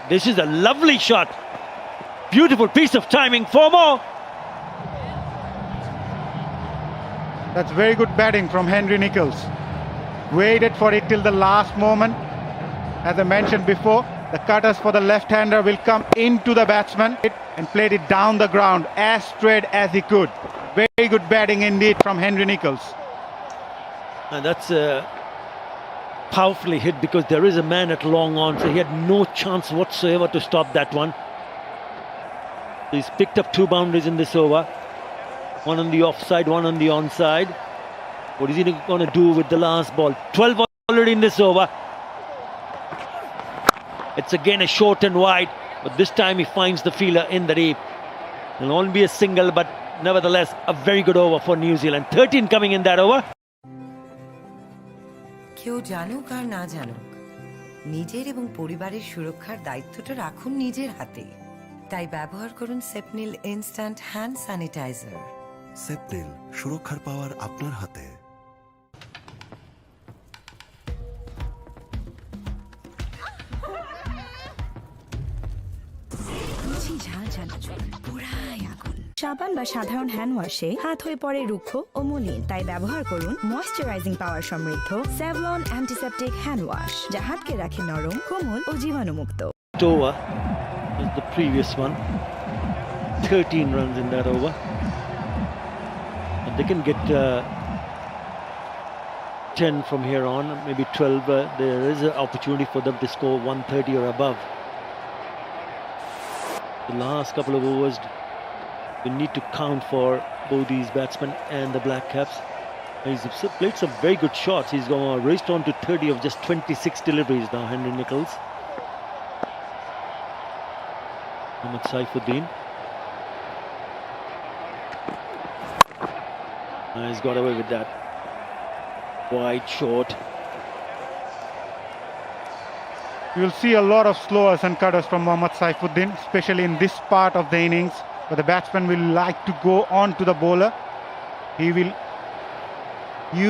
This is a lovely shot. Beautiful piece of timing. 4 more. That's very good batting from Henry Nicholls. Waited for it till the last moment. As I mentioned before, the cutters for the left-hander will come into the batsman and played it down the ground as straight as he could. Very good batting indeed from Henry Nicholls. And that's powerfully hit because there is a man at long on, so he had no chance whatsoever to stop that one. He's picked up 2 boundaries in this over. One on the offside, one on the onside. What is he going to do with the last ball? 12 already in this over. It's again a short and wide, but this time he finds the fielder in the deep. It'll only be a single, but nevertheless a very good over for New Zealand. 13 coming in that over. কেউ জানুক আর না জানুক, নিজের এবং পরিবারের সুরক্ষার দায়িত্বটা রাখুন নিজের হাতে। তাই ব্যবহার করুন সেপনিল ইনস্ট্যান্ট হ্যান্ড স্যানিটাইজার। সেপনিল, সুরক্ষার পাওয়ার আপনার হাতে। সাবান বা সাধারণ হ্যান্ড ওয়াশে হাত হয়ে পড়ে রুক্ষ ও মলিন, তাই ব্যবহার করুন ময়েশ্চারাইজিং পাওয়ার সমৃদ্ধ স্যাভলন অ্যান্টিসেপটিক হ্যান্ড ওয়াশ, যা হাতকে রাখে নরম, কোমল ও জীবাণুমুক্ত। Over is the previous one. 13 runs in that over. And they can get 10 from here on, maybe 12. There is an opportunity for them to score 130 or above. The last couple of overs, we need to count for both these batsmen and the Black Caps. He's played some very good shots. He's raced on to 30 of just 26 deliveries now, Henry Nicholls. Mohammad Saifuddin. He's got away with that. Wide short. You'll see a lot of slowers and cutters from Mohammad Saifuddin, especially in this part of the innings, where the batsman will like to go on to the bowler. He will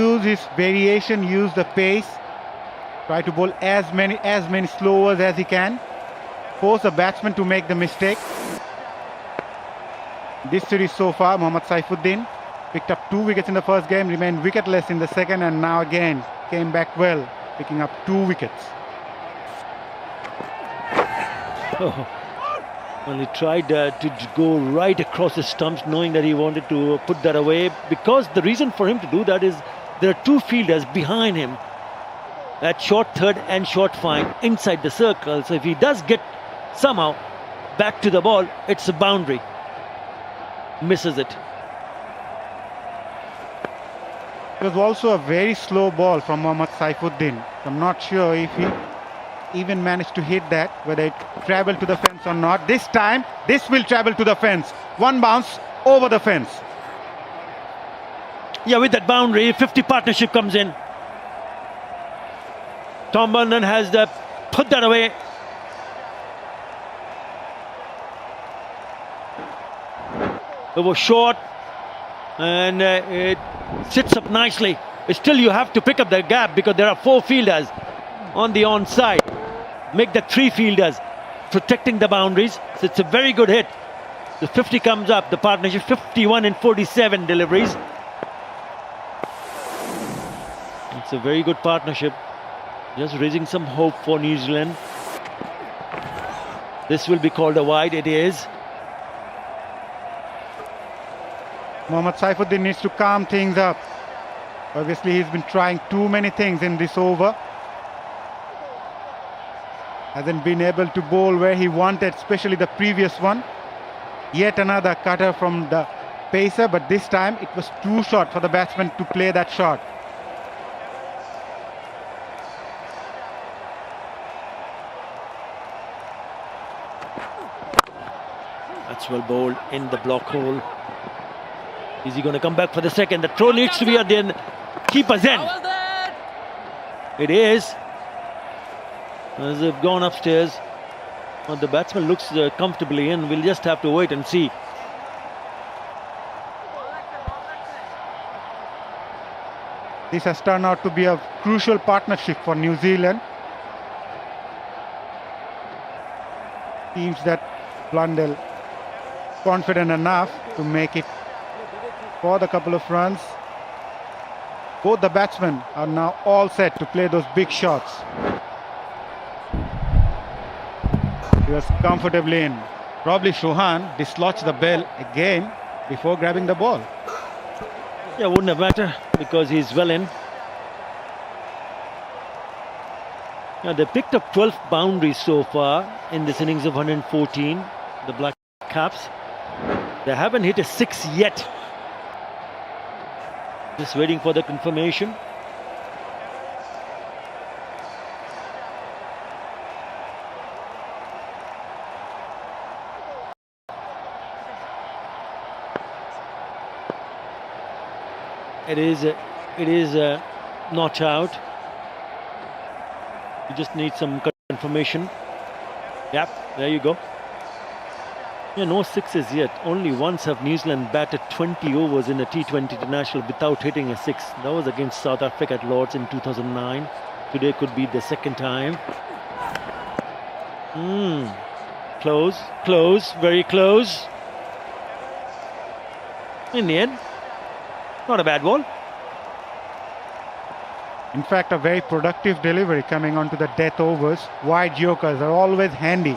use his variation, use the pace, try to bowl as many slowers as he can, force the batsman to make the mistake. This series so far, Mohammad Saifuddin picked up 2 wickets in the first game, remained wicketless in the second, and now again came back well, picking up 2 wickets. Oh. Well, he tried to go right across the stumps, knowing that he wanted to put that away, because the reason for him to do that is there are 2 fielders behind him at short third and short fine inside the circle. So if he does get somehow back to the ball, it's a boundary. Misses it. It was also a very slow ball from Mohammad Saifuddin. I'm not sure if he even managed to hit that, whether it traveled to the fence or not. This time, this will travel to the fence. 1 bounce over the fence. Yeah, with that boundary, 50 partnership comes in. Tom Bundan has put that away. It was short, and it sits up nicely. Still, you have to pick up the gap because there are 4 fielders on the onside. Make the 3 fielders protecting the boundaries. So it's a very good hit. The 50 comes up, the partnership 51 and 47 deliveries. It's a very good partnership. Just raising some hope for New Zealand. This will be called a wide. It is. Mohammad Saifuddin needs to calm things up. Obviously, he's been trying too many things in this over. Hasn't been able to bowl where he wanted, especially the previous one. Yet another cutter from the pacer, but this time it was too short for the batsman to play that shot. That's well bowled in the block hole. Is he going to come back for the second? The throw needs to be at the end. Keeper's end. It is. As they've gone upstairs, well, the batsman looks comfortably in. We'll just have to wait and see. This has turned out to be a crucial partnership for New Zealand. Seems that Blundell confident enough to make it for the couple of runs. Both the batsmen are now all set to play those big shots. He was comfortably in. Probably Chauhan dislodged the ball again before grabbing the ball. Yeah, wouldn't have mattered because he's well in. Yeah, they picked up 12 boundaries so far in this innings of 114, the Black Caps. They haven't hit a six yet. Just waiting for the confirmation. It is not out. You just need some confirmation. Yep, there you go. Yeah, no sixes yet. Only once have New Zealand batted 20 overs in a T20 international without hitting a six. That was against South Africa at Lord's in 2009. Today could be the second time. Close, close, very close. In the end, not a bad ball. In fact, a very productive delivery coming onto the death overs. Wide Yorkers are always handy,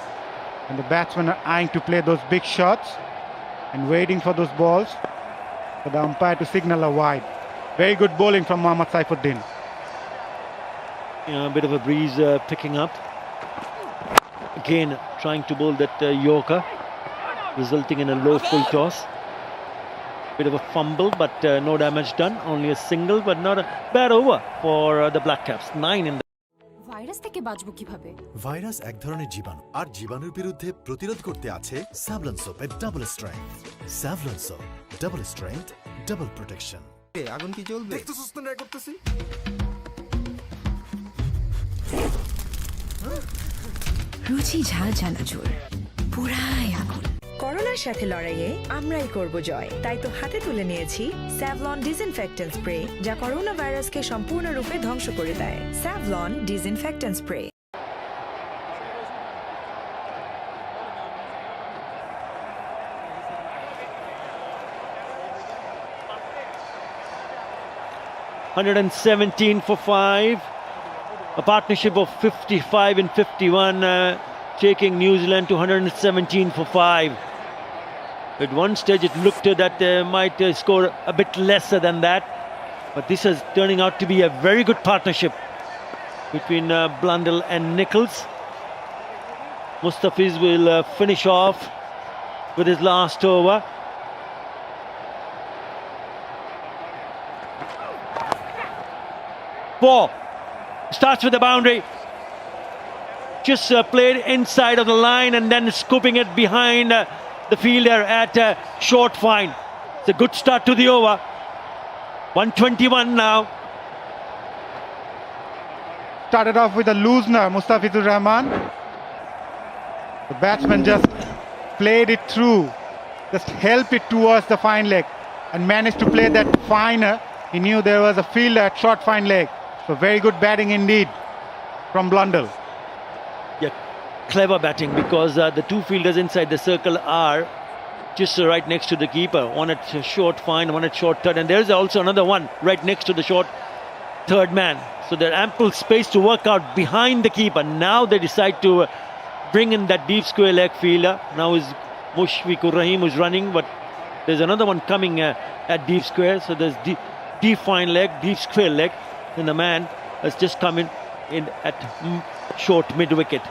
and the batsmen are eyeing to play those big shots and waiting for those balls for the umpire to signal a wide. Very good bowling from Mohammad Saifuddin. Yeah, a bit of a breeze picking up. Again, trying to bowl that Yorker, resulting in a low full toss. Bit of a fumble, but no damage done. Only a single, but not a bad over for the Black Caps. 9 in the virus থেকে বাঁচবো কিভাবে? Virus এক ধরনের জীবাণু আর জীবাণুর বিরুদ্ধে প্রতিরোধ করতে আছে স্যাভলন সোপের double strength. Savlon soap, double strength, double protection. আগুন কি জ্বলবে? দেখতে সুস্থ না করতেছি। রুচি ঝাল চানাচুর, পুরাই আগুন। করোনার সাথে লড়াইয়ে আমরাই করব জয়। তাই তো হাতে তুলে নিয়েছি স্যাভলন ডিসইনফেক্টেন্ট স্প্রে, যা করোনা ভাইরাসকে সম্পূর্ণরূপে ধ্বংস করে দেয়। Savlon disinfectant spray. $117 for 5. A partnership of 55 and 51, taking New Zealand to 117 for 5. At one stage it looked that they might score a bit lesser than that, but this is turning out to be a very good partnership between Blundell and Nicholls. Mustafiz will finish off with his last over. Four. Starts with the boundary. Just played inside of the line and then scooping it behind the fielder at short fine. It's a good start to the over. 121 now. Started off with a loosener, Mustafizur Rahman. The batsman just played it through, just helped it towards the fine leg and managed to play that finer. He knew there was a fielder at short fine leg. So very good batting indeed from Blundell. Yeah, clever batting because the two fielders inside the circle are just right next to the keeper. One at short fine, one at short third, and there's also another one right next to the short third man. So there's ample space to work out behind the keeper. Now they decide to bring in that deep square leg fielder. Now is Mushfiqur Rahim who's running, but there's another one coming at deep square. So there's deep fine leg, deep square leg. And the man has just come in at short mid wicket.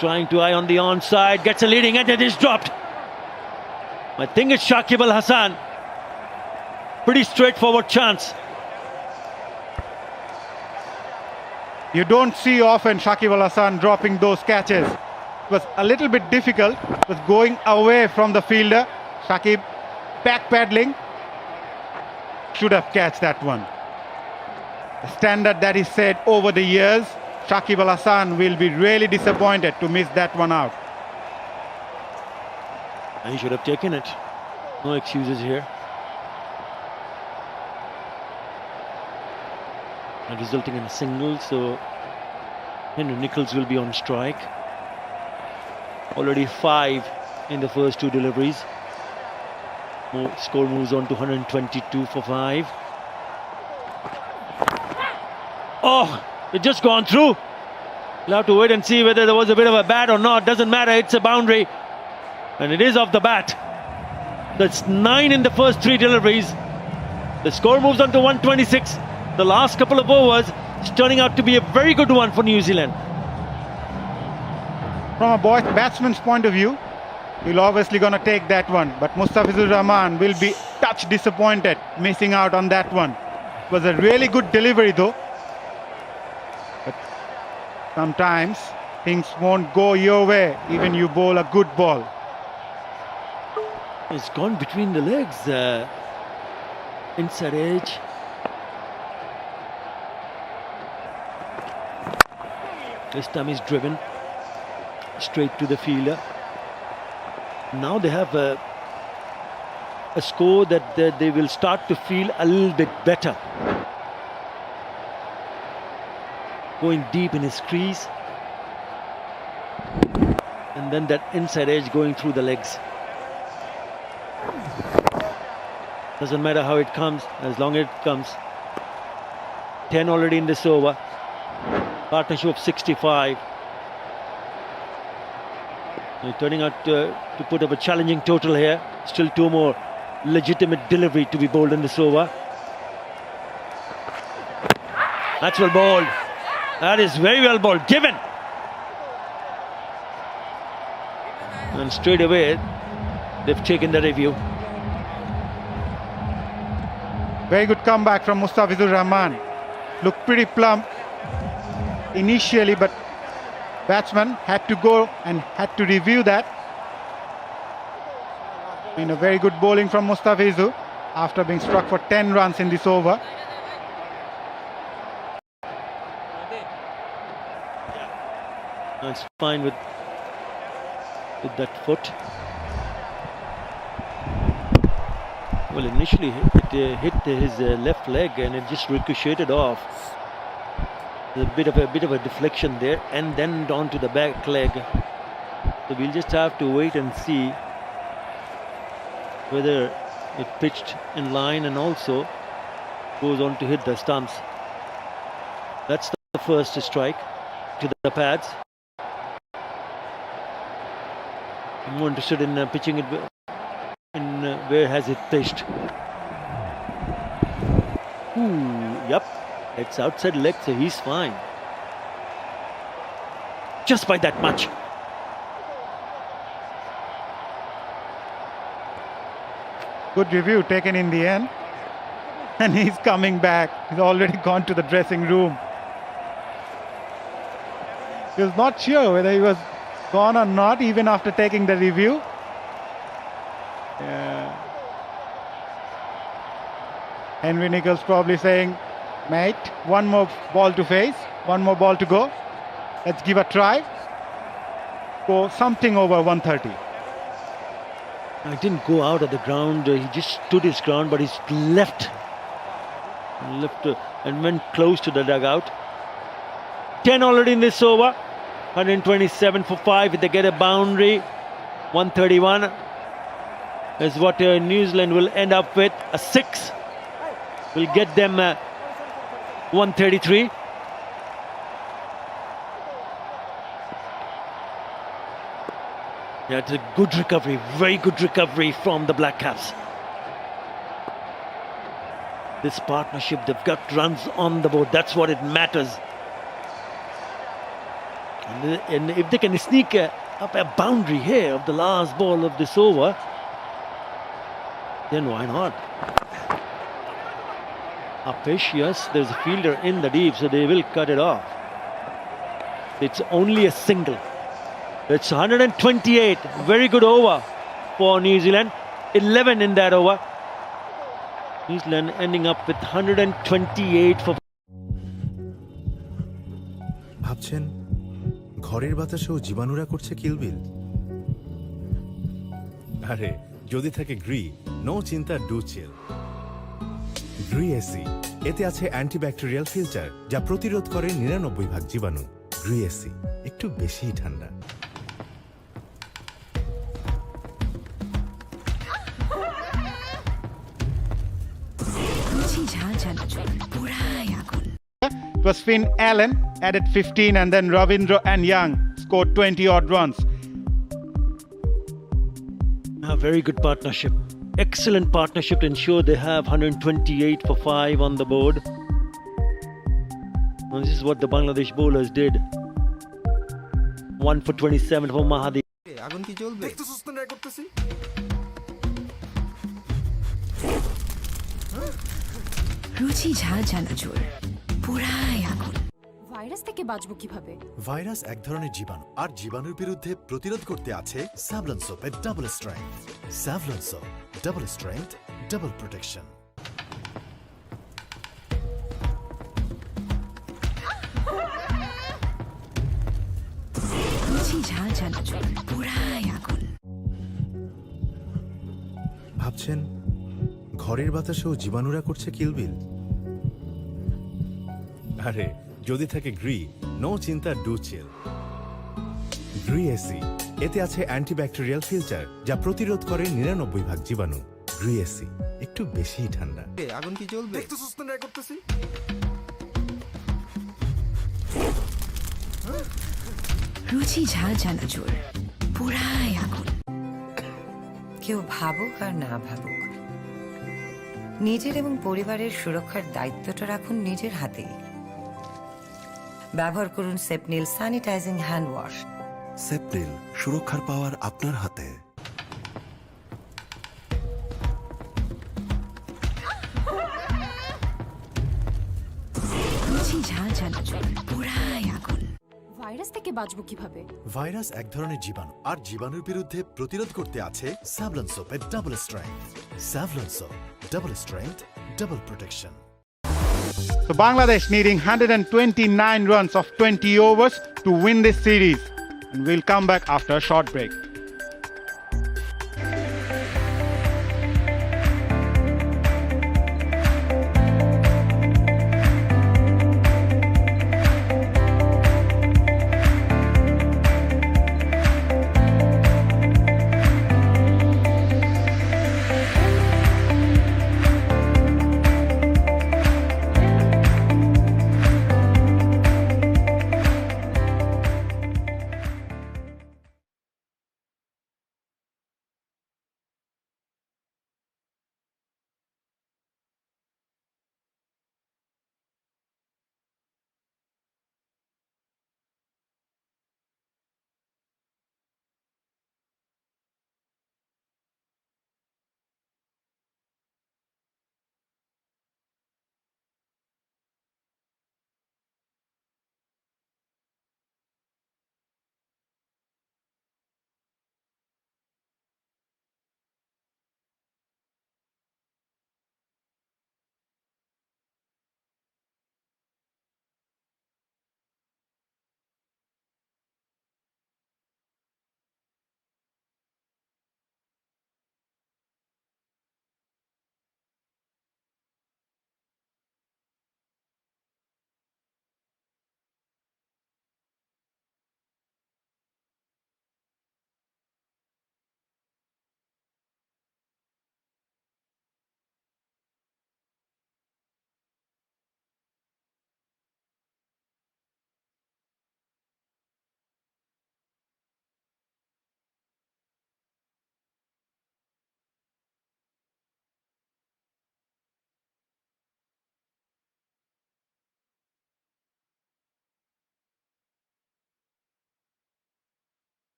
Trying to eye on the onside, gets a leading edge and is dropped. I think it's Shakib Al Hasan. Pretty straightforward chance. You don't see often Shakib Al Hasan dropping those catches. It was a little bit difficult. It was going away from the fielder. Shakib backpedaling. Should have catched that one. The standard that is set over the years, Shakib Al Hasan will be really disappointed to miss that one out. And he should have taken it. No excuses here. resulting in a single. So Henry Nicholls will be on strike. Already 5 in the first 2 deliveries. Score moves on to 122 for 5. Oh, it just gone through. We'll have to wait and see whether there was a bit of a bat or not. Doesn't matter, it's a boundary. And it is off the bat. That's 9 in the first 3 deliveries. The score moves on to 126. The last couple of overs is turning out to be a very good one for New Zealand. From a batsman's point of view, he'll obviously gonna take that one. But Mustafizur Rahman will be touch disappointed missing out on that one. It was a really good delivery though. But sometimes things won't go your way, even you bowl a good ball. It's gone between the legs. Inside edge. This time he's driven straight to the fielder. Now they have a score that they will start to feel a little bit better. Going deep in his crease. And then that inside edge going through the legs. Doesn't matter how it comes, as long as it comes. 10 already in this over. Partnership of 65. They're turning out to put up a challenging total here. Still 2 more legitimate delivery to be bowled in this over. That's well bowled. That is very well bowled. Given. And straight away, they've taken the review. Very good comeback from Mustafizur Rahman. Looked pretty plump initially, but batsman had to go and had to review that. And a very good bowling from Mustafizur after being struck for 10 runs in this over. That's fine with that foot. Well, initially it hit his left leg and it just ricocheted off. There's a bit of a deflection there, and then down to the back leg. So we'll just have to wait and see whether it pitched in line and also goes on to hit the stumps. That's the first strike to the pads. I'm more interested in pitching it in where has it pitched. Yep, it's outside leg, so he's fine. Just by that much. Good review taken in the end. And he's coming back. He's already gone to the dressing room. He was not sure whether he was gone or not, even after taking the review. Yeah. Henry Nicholls probably saying, mate, 1 more ball to face, 1 more ball to go. Let's give a try. Go something over 130. He didn't go out of the ground. He just stood his ground, but he's left and went close to the dugout. 10 already in this over. 127 for 5. If they get a boundary, 131 is what New Zealand will end up with. A 6 will get them 133. Yeah, it's a good recovery, very good recovery from the Black Caps. This partnership, they've got runs on the board. That's what it matters. And if they can sneak up a boundary here of the last ball of this over, then why not? Upish, yes, there's a fielder in the deep, so they will cut it off. It's only a single. It's 128. Very good over for New Zealand. 11 in that over. New Zealand ending up with 128 for. ভাবছেন ঘরের বাতাসেও জীবাণুরা করছে কিলবিল? আরে যদি থাকে Gree, no চিন্তা, do চিল। গ্রিএসি এতে আছে antibacterial filter যা প্রতিরোধ করে 99 ভাগ জীবাণু। গ্রিএসি একটু বেশিই ঠান্ডা। রুচি ঝাল চানাচুর পুরাই আগুন। It was Finn Allen added 15 and then Ravindra and Young scored 20 odd runs. A very good partnership. Excellent partnership to ensure they have 128 for 5 on the board. And this is what the Bangladesh bowlers did. 1 for 27 for Mahadi. আগুন কি জ্বলবে? রুচি ঝাল চানাচুর পুরাই আগুন। Virus থেকে বাঁচবো কিভাবে? ভাইরাস এক ধরনের জীবাণু, আর জীবাণুর বিরুদ্ধে প্রতিরোধ করতে আছে স্যাভলন সোপের double strength. Savlon soap, double strength, double protection. Ruchi ঝাল চানাচুর পুরাই আগুন। ভাবছেন ঘরের বাতাসেও জীবাণুরা করছে কিলবিল? আরে যদি থাকে গ্রি, নো চিন্তা, ডু চিল। গ্রিএসি এতে আছে অ্যান্টিব্যাকটেরিয়াল ফিল্টার যা প্রতিরোধ করে 99 ভাগ জীবাণু। গ্রিএসি একটু বেশিই ঠান্ডা। আগুন কি জ্বলবে? রুচি ঝাল চানাচুর পুরাই আগুন। কেউ ভাবুক আর না ভাবুক, নিজের এবং পরিবারের সুরক্ষার দায়িত্বটা রাখুন নিজের হাতেই। ব্যবহার করুন সেপনিল স্যানিটাইজিং হ্যান্ড ওয়াশ। সেপনিল, সুরক্ষার পাওয়ার আপনার হাতে। রুচি ঝাল চানাচুর পুরাই আগুন। ভাইরাস থেকে বাঁচবো কিভাবে? ভাইরাস এক ধরনের জীবাণু, আর জীবাণুর বিরুদ্ধে প্রতিরোধ করতে আছে স্যাভলন সোপের double strength. Savlon soap, double strength, double protection. So Bangladesh needing 129 runs of 20 overs to win this series. And we'll come back after a short break.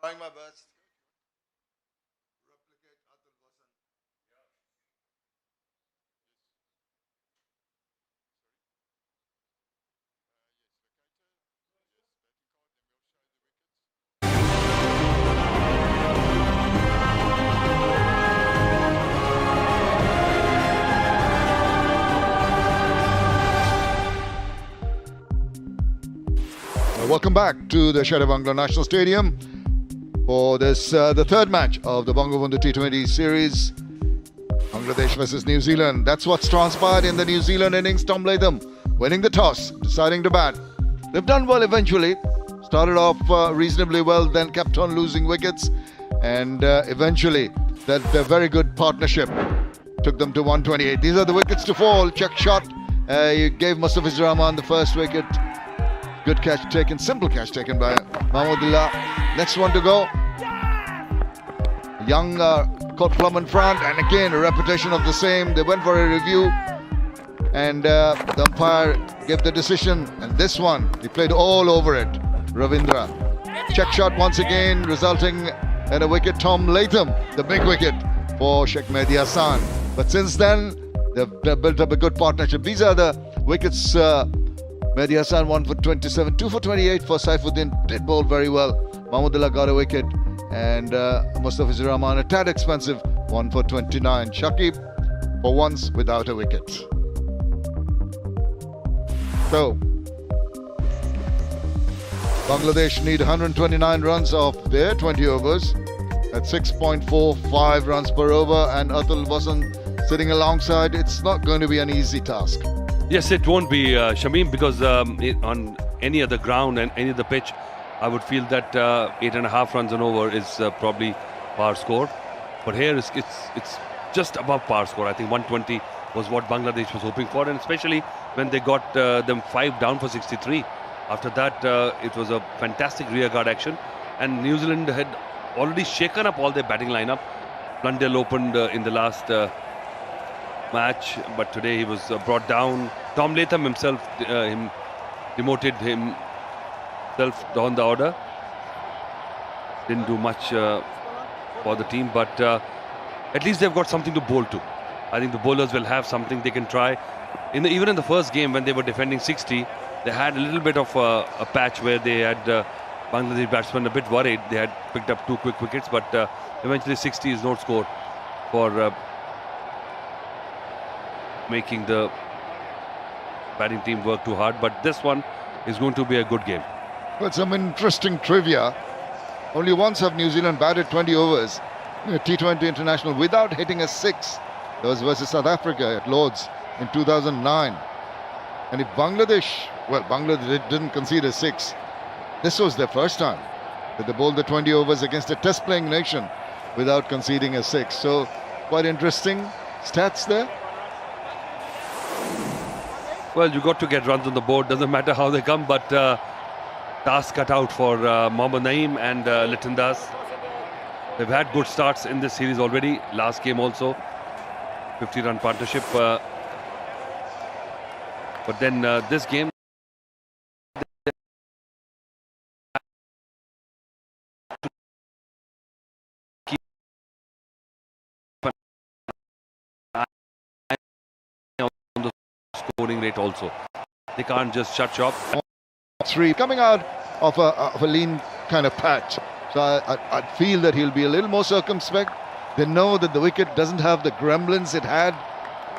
Trying my best. Welcome back to the Bangla National Stadium for this the third match of the Bangabandhu T20 series, Bangladesh versus New Zealand. That's what's transpired in the New Zealand innings. Tom Latham winning the toss, deciding to bat. They've done well eventually. Started off reasonably well, then kept on losing wickets, and eventually that very good partnership took them to 128. These are the wickets to fall. Check shot. He gave Mustafizur Rahman the first wicket. Good catch taken, simple catch taken by Mahmudullah. Next one to go. Young caught plumb in front, and again a repetition of the same. They went for a review, and the umpire gave the decision. And this one, he played all over it. Ravindra. Check shot once again, resulting in a wicket. Tom Latham, the big wicket for Sheikh Mehdi Hassan. But since then, they've built up a good partnership. These are the wickets. Mehdi Hassan 1 for 27, 2 for 28 for Saifuddin, did bowl very well. Mahmudullah got a wicket, and Mustafizur Rahman, a tad expensive, 1 for 29. Shakib for once without a wicket. So Bangladesh need 129 runs off their 20 overs at 6.45 runs per over, and Atul Vasan sitting alongside. It's not going to be an easy task. Yes, it won't be, Shamim, because on any other ground and any other pitch, I would feel that 8.5 runs an over is probably par score. But here it's just above par score. I think 120 was what Bangladesh was hoping for, and especially when they got them 5 down for 63. After that, it was a fantastic rearguard action, and New Zealand had already shaken up all their batting lineup. Blundell opened in the last match, but today he was brought down. Tom Latham himself demoted himself down the order. Didn't do much for the team, but at least they've got something to bowl to. I think the bowlers will have something they can try. Even in the first game, when they were defending 60, they had a little bit of a patch where they had Bangladesh batsmen a bit worried. They had picked up 2 quick wickets, but eventually 60 is no score for making the batting team work too hard. But this one is going to be a good game. Well, some interesting trivia. Only once have New Zealand batted 20 overs in a T20 international without hitting a 6. That was versus South Africa at Lord's in 2009. And if Bangladesh didn't concede a 6, this was their first time that they bowled the 20 overs against a test playing nation without conceding a 6. So quite interesting stats there. Well, you got to get runs on the board, doesn't matter how they come, but task cut out for Mohammad Naeem and Liton Das. They've had good starts in this series already. Last game also, 50-run partnership. But then this game, scoring rate also. They can't just shut shop. 3 coming out of a lean kind of patch. So I feel that he'll be a little more circumspect. They know that the wicket doesn't have the gremlins it had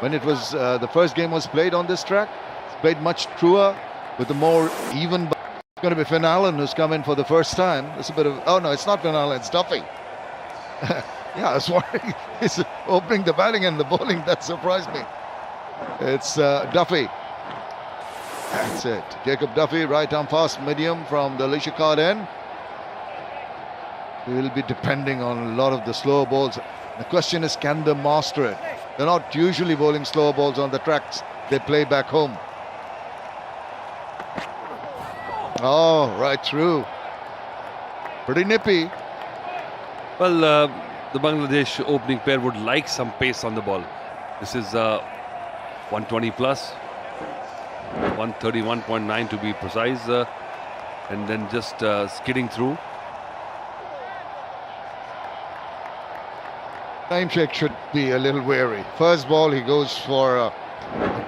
when it was the first game was played on this track. It's played much truer with a more even. It's going to be Finn Allen who's come in for the first time. It's a bit of, oh no, it's not Finn Allen, it's Duffy. Yeah, I was wondering, he's opening the batting and the bowling. That surprised me. It's Duffy. That's it. Jacob Duffy, right arm fast medium from the Alicia Card end. He will be depending on a lot of the slower balls. The question is, can they master it? They're not usually bowling slower balls on the tracks they play back home. Oh, right through. Pretty nippy. Well, the Bangladesh opening pair would like some pace on the ball. This is 120 plus, 131.9 to be precise, and then just skidding through. Naim Sheikh should be a little wary. First ball, he goes for a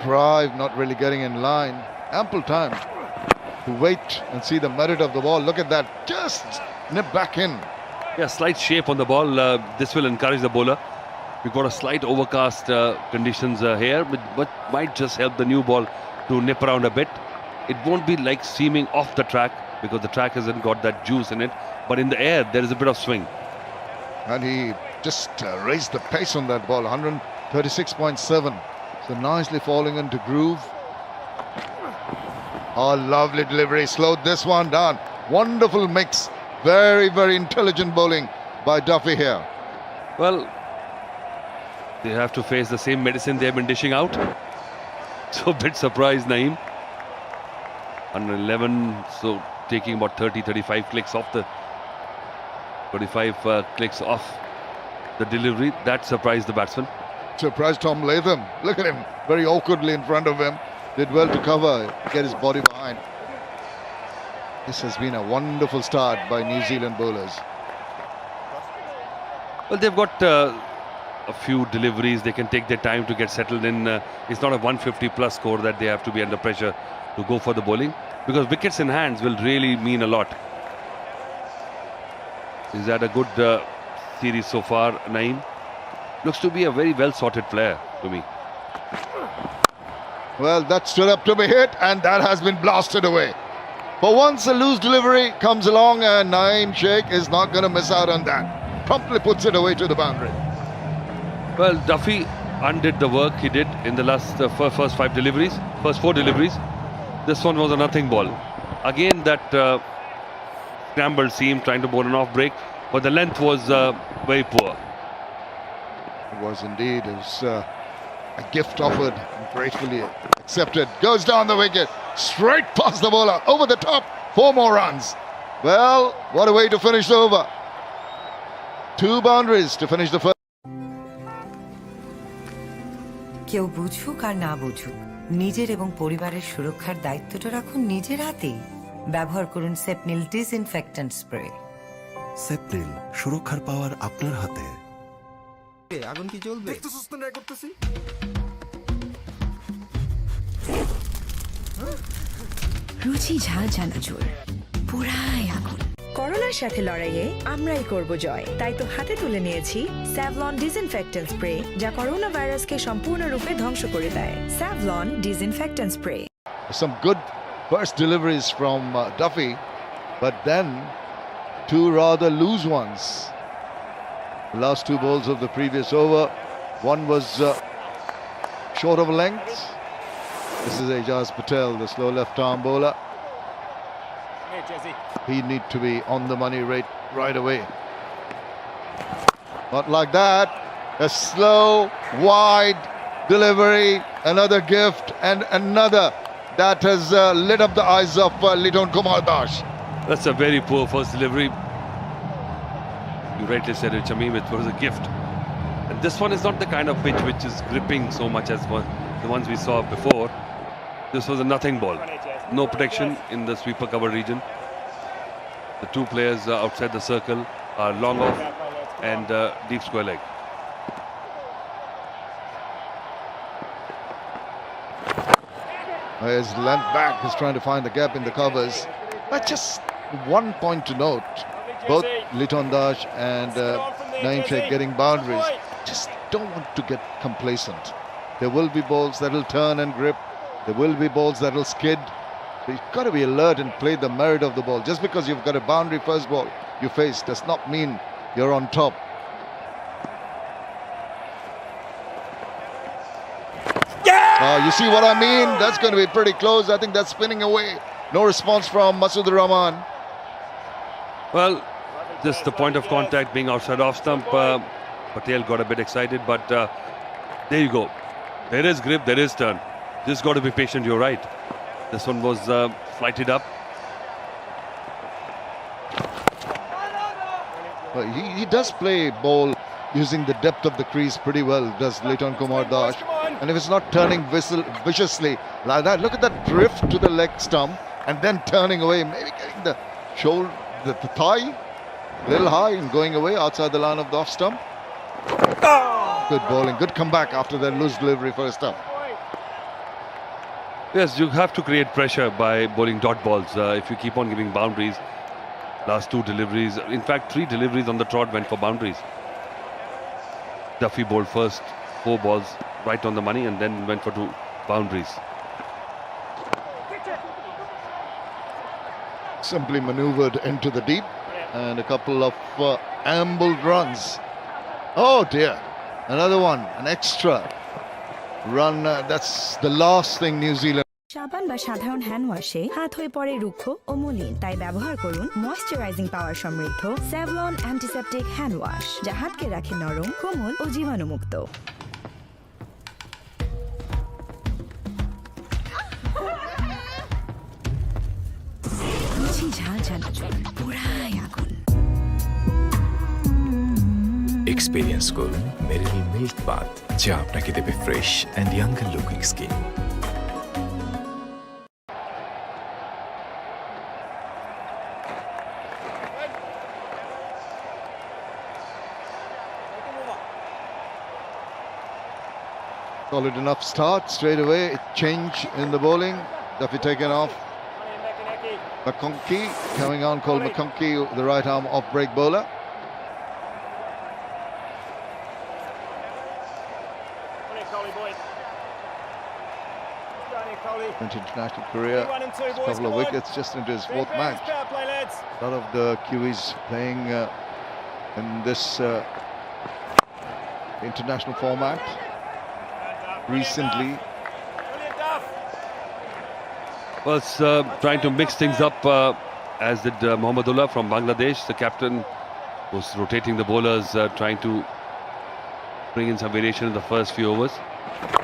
drive, not really getting in line. Ample time to wait and see the merit of the ball. Look at that, just nip back in. Yeah, slight shape on the ball. This will encourage the bowler. We've got a slight overcast conditions here, but might just help the new ball to nip around a bit. It won't be like seaming off the track because the track hasn't got that juice in it. But in the air, there is a bit of swing. And he just raised the pace on that ball, 136.7. So nicely falling into groove. Oh, lovely delivery, slowed this one down. Wonderful mix. Very, very intelligent bowling by Duffy here. Well, they have to face the same medicine they've been dishing out. So a bit surprised, Naeem. 111, so taking about 35 clicks off the 25 clicks off the delivery. That surprised the batsman. Surprised Tom Latham. Look at him, very awkwardly in front of him. Did well to cover, get his body behind. This has been a wonderful start by New Zealand bowlers. Well, they've got a few deliveries. They can take their time to get settled in. It's not a 150 plus score that they have to be under pressure to go for the bowling, because wickets in hands will really mean a lot. He's had a good series so far, Naeem. Looks to be a very well sorted player to me. Well, that stood up to be hit, and that has been blasted away. For once, a loose delivery comes along, and Naim Sheikh is not going to miss out on that. Promptly puts it away to the boundary. Well, Duffy undid the work he did in the last first four deliveries. This one was a nothing ball. Again, that scrambled seam trying to bowl an off break, but the length was very poor. It was indeed. It was a gift offered and gratefully accepted. Goes down the wicket, straight past the bowler, over the top. 4 more runs. Well, what a way to finish the over. 2 boundaries to finish the first. কেউ বুঝুক আর না বুঝুক, নিজের এবং পরিবারের সুরক্ষার দায়িত্বটা রাখুন নিজের হাতেই। ব্যবহার করুন সেপনিল ডিসইনফেক্ট্যান্ট স্প্রে। সেপনিল, সুরক্ষার পাওয়ার আপনার হাতে। আগুন কি জ্বলবে? রুচি ঝাল চানাচুর, পুরাই আগুন। করোনার সাথে লড়াইয়ে আমরাই করব জয়। তাই তো হাতে তুলে নিয়েছি স্যাভলন ডিসইনফেক্ট্যান্ট স্প্রে, যা করোনা ভাইরাসকে সম্পূর্ণরূপে ধ্বংস করে দেয়। Savlon disinfectant spray. Some good first deliveries from Duffy, but then 2 rather loose ones. The last 2 balls of the previous over, one was short of length. This is Ajaz Patel, the slow left-arm bowler. He need to be on the money rate right away. Not like that. A slow, wide delivery, another gift, and another that has lit up the eyes of Liton Kumar Das. That's a very poor first delivery. You rightly said it, Shamim. It was a gift. And this one is not the kind of pitch which is gripping so much as the ones we saw before. This was a nothing ball. No protection in the sweeper cover region. The 2 players outside the circle are long off and deep square leg. His length back is trying to find the gap in the covers. But just one point to note, both Liton Das and Naim Sheikh getting boundaries. Just don't want to get complacent. There will be balls that will turn and grip. There will be balls that will skid. So you've got to be alert and play the merit of the ball. Just because you've got a boundary first ball you face does not mean you're on top. You see what I mean? That's going to be pretty close. I think that's spinning away. No response from Masood Rahman. Well, just the point of contact being outside off stump. Patel got a bit excited, but there you go. There is grip, there is turn. Just got to be patient, you're right. This one was flighted up. Well, he does play ball using the depth of the crease pretty well, does Liton Kumar Das. And if it's not turning viciously like that, look at that drift to the leg stump and then turning away, maybe getting the shoulder, the thigh a little high and going away outside the line of the off stump. Good bowling, good comeback after that loose delivery first up. Yes, you have to create pressure by bowling dot balls. If you keep on giving boundaries, last 2 deliveries, in fact 3 deliveries on the trot went for boundaries. Duffy bowled first 4 balls right on the money and then went for 2 boundaries. Simply manoeuvred into the deep and a couple of ambled runs. Oh dear, another one, an extra run. That's the last thing New Zealand. সাবান বা সাধারণ hand ওয়াশে হাত হয়ে পড়ে রুক্ষ ও মলিন, তাই ব্যবহার করুন ময়েশ্চারাইজিং পাওয়ার সমৃদ্ধ স্যাভলন অ্যান্টিসেপটিক হ্যান্ড ওয়াশ, যা হাতকে রাখে নরম, কোমল ও জীবাণুমুক্ত। রুচি ঝাল চানাচুর, পুরাই আগুন। এক্সপেরিয়েন্স করুন মেরিল মিল্ক বাথ, যা আপনাকে দেবে fresh and younger looking skin. Solid enough start straight away. Change in the bowling. Duffy taken off. McConkey coming on, called McConkey, the right arm off break bowler. International career, a couple of wickets just into his 4th match. A lot of the Kiwis playing in this international format recently. Well, it's trying to mix things up, as did Mohammedullah from Bangladesh. The captain was rotating the bowlers, trying to bring in some variation in the first few overs,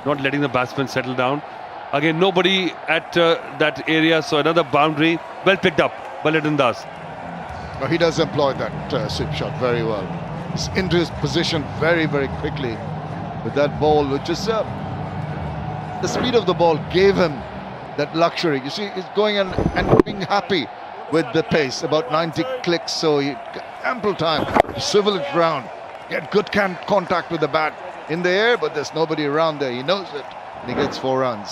not letting the batsmen settle down. Again, nobody at that area, so another boundary. Well picked up by Liton Das. He does employ that sweep shot very well. He's into his position very, very quickly with that ball, which is the speed of the ball gave him that luxury. You see, he's going and being happy with the pace, about 90 clicks, so he ample time to swivel it round, get good contact with the bat in the air, but there's nobody around there. He knows it, and he gets 4 runs.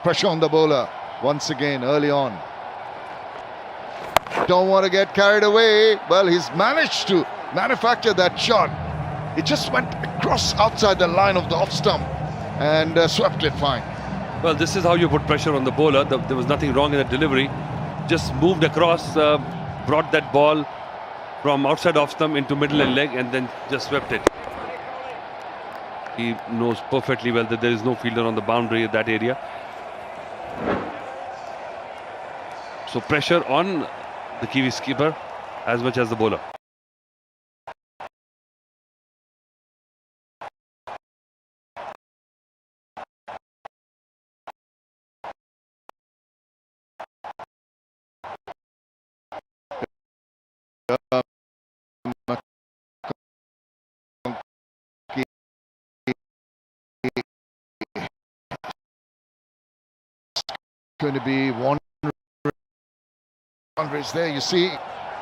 Pressure on the bowler once again early on. Don't want to get carried away. Well, he's managed to manufacture that shot. It just went across outside the line of the off stump and swept it fine. Well, this is how you put pressure on the bowler. There was nothing wrong in the delivery. Just moved across, brought that ball from outside off stump into middle and leg, and then just swept it. He knows perfectly well that there is no fielder on the boundary at that area. So pressure on the Kiwi skipper as much as the bowler. Going to be one boundaries there, you see,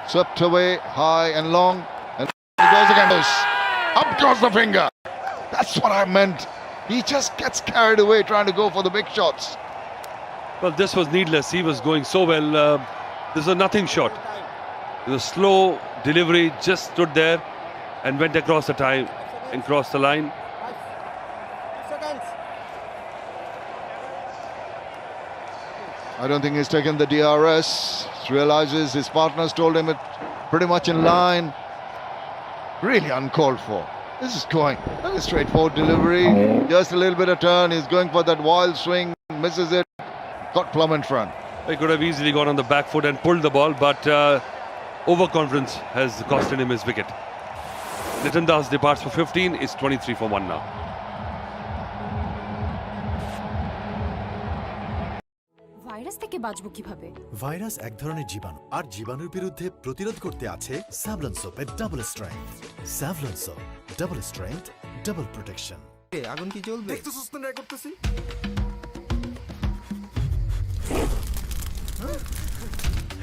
swept away high and long, and he goes again. Up goes the finger. That's what I meant. He just gets carried away trying to go for the big shots. Well, this was needless. He was going so well. This was nothing short. It was slow delivery, just stood there and went across the time and crossed the line. I don't think he's taken the DRS. Realizes his partners told him it pretty much in line. Really uncalled for. This is going very straightforward delivery. Just a little bit of turn. He's going for that wild swing. Misses it. Got plumb in front. He could have easily gone on the back foot and pulled the ball, but overconfidence has costed him his wicket. Liton Das departs for 15. It's 23 for 1 now. Virus থেকে বাঁচবো কিভাবে? Virus এক ধরনের জীবাণু, আর জীবাণুর বিরুদ্ধে প্রতিরোধ করতে আছে স্যাভলন সোপের double strength. Savlon soap, double strength, double protection. আগুন কি জ্বলবে? একটু সুস্থ ট্রাই করতেছি।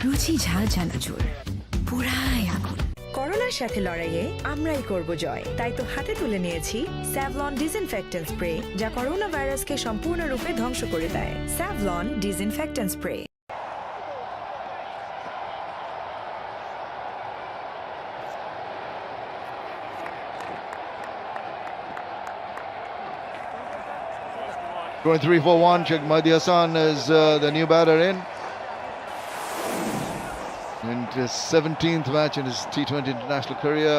রুচি ঝাল চানাচুর, পুরাই আগুন। করোনার সাথে লড়াইয়ে আমরাই করব জয়। তাই তো হাতে তুলে নিয়েছি স্যাভলন ডিসইনফেক্ট্যান্ট স্প্রে, যা করোনা ভাইরাসকে সম্পূর্ণরূপে ধ্বংস করে দেয়। Savlon disinfectant spray. Going 3-4-1. Sheikh Mahdi Hassan is the new batter in his 17th match in his T20 international career.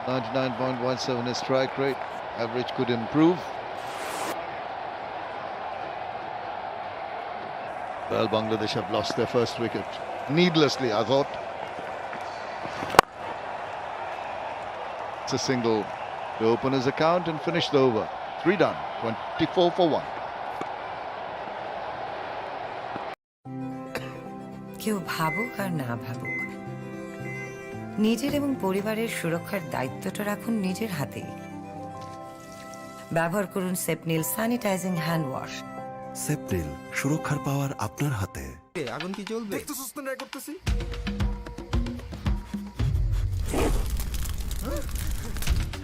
99.17 his strike rate. Average could improve. Well, Bangladesh have lost their first wicket needlessly, I thought. It's a single to open his account and finish the over. 3 done. 24-1. কেউ ভাবুক আর না ভাবুক, নিজের এবং পরিবারের সুরক্ষার দায়িত্বটা রাখুন নিজের হাতেই। ব্যবহার করুন সেপনিল স্যানিটাইজিং হ্যান্ড ওয়াশ। সেপনিল, সুরক্ষার পাওয়ার আপনার হাতে। আগুন কি জ্বলবে?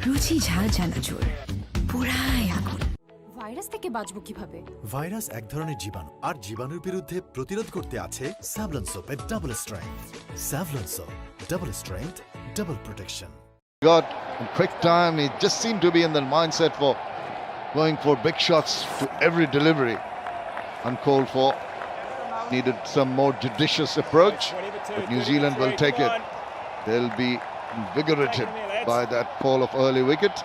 রুচি ঝাল চানাচুর, পুরাই আগুন। ভাইরাস থেকে বাঁচবো কিভাবে? ভাইরাস এক ধরনের জীবাণু, আর জীবাণুর বিরুদ্ধে প্রতিরোধ করতে আছে স্যাভলন সোপের double strength. Savlon soap, double strength, double protection. Got in quick time. He just seemed to be in the mindset for going for big shots to every delivery. Uncalled for. Needed some more judicious approach, but New Zealand will take it. They'll be invigorated by that fall of early wicket.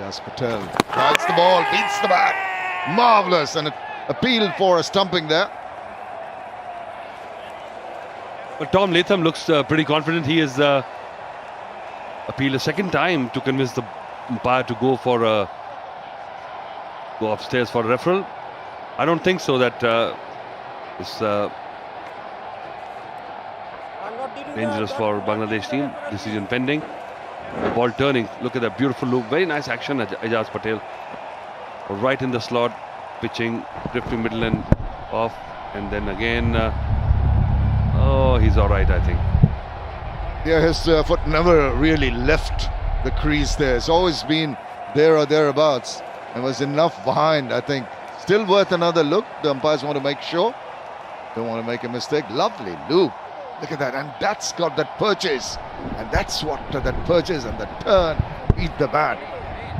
Das Patel drives the ball, beats the bat. Marvellous, and appealed for a stumping there. But Tom Latham looks pretty confident. He has appealed a second time to convince the umpire to go upstairs for a referral. I don't think so. That is dangerous for Bangladesh team. Decision pending. The ball turning. Look at that beautiful loop. Very nice action, Ajaz Patel. Right in the slot, pitching, drifting middle and off, and then again. Oh, he's all right, I think. Yeah, his foot never really left the crease there. It's always been there or thereabouts, and was enough behind, I think. Still worth another look. The umpires want to make sure. Don't want to make a mistake. Lovely loop. Look at that, and that's got that purchase, and that's what that purchase and that turn beat the bat,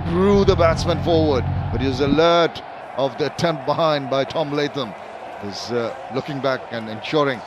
drew the batsman forward. But he was alert of the attempt behind by Tom Latham. Is looking back and ensuring